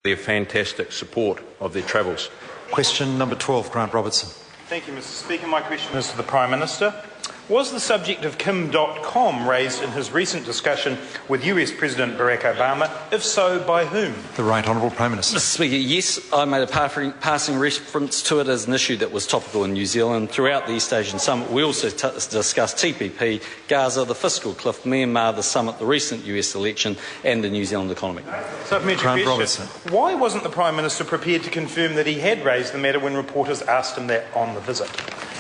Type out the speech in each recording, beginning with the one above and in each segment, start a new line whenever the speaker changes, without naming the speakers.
their fantastic support of their travels.
Question number 12, Grant Robertson.
Thank you, Mr. Speaker. My question is to the Prime Minister. Was the subject of Kim Dotcom raised in his recent discussion with US President Barack Obama? If so, by whom?
The Right Honourable Prime Minister.
Mr. Speaker, yes, I made a passing reference to it as an issue that was topical in New Zealand. Throughout the East Asian Summit, we also discussed TPP, Gaza, the fiscal cliff, Myanmar, the summit, the recent US election and the New Zealand economy.
Grant Robertson.
Why wasn't the Prime Minister prepared to confirm that he had raised the matter when reporters asked him that on the visit?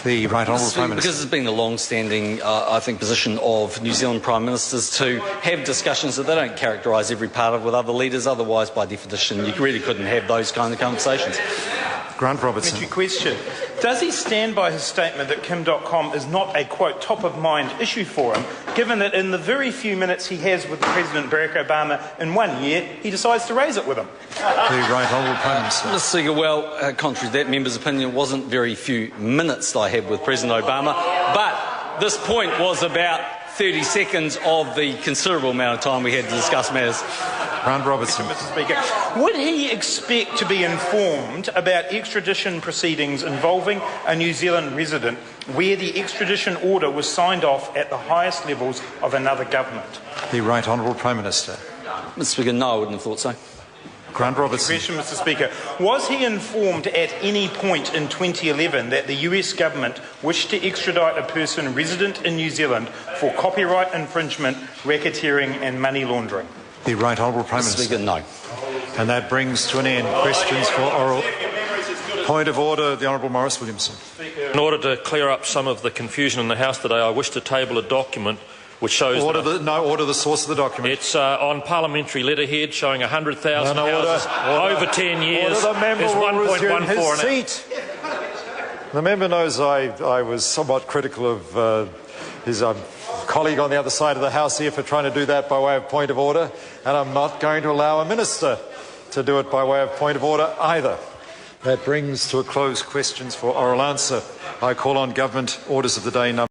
The Right Honourable Prime Minister.
Because it's been the long-standing, I think, position of New Zealand Prime Ministers to have discussions that they don't characterise every part of with other leaders. Otherwise, by definition, you really couldn't have those kind of conversations.
Grant Robertson.
Question. Does he stand by his statement that Kim Dotcom is not a, quote, top-of-mind issue for him, given that in the very few minutes he has with President Barack Obama in 1 year, he decides to raise it with him?
The Right Honourable Prime Minister.
Mr. Speaker, well, contrary to that member's opinion, it wasn't very few minutes that I had with President Obama, but this point was about 30 seconds of the considerable amount of time we had to discuss matters.
Grant Robertson.
Mr. Speaker, would he expect to be informed about extradition proceedings involving a New Zealand resident where the extradition order was signed off at the highest levels of another government?
The Right Honourable Prime Minister.
Mr. Speaker, no, I wouldn't have thought so.
Grant Robertson.
Question, Mr. Speaker. Was he informed at any point in 2011 that the US government wished to extradite a person resident in New Zealand for copyright infringement, racketeering and money laundering?
The Right Honourable Prime
Mr.
Minister.
Speaker, no.
And that brings to an end questions for oral. Point of order, the Honourable Maurice Williamson.
In order to clear up some of the confusion in the House today, I wish to table a document which shows
order the source of the document.
It's on parliamentary letterhead showing 100,000 houses over 10 years.
The member
is 1.14
seat. The member knows I was somewhat critical of his colleague on the other side of the House here for trying to do that by way of point of order, and I'm not going to allow a minister to do it by way of point of order either. That brings to a close questions for oral answer. I call on government orders of the day number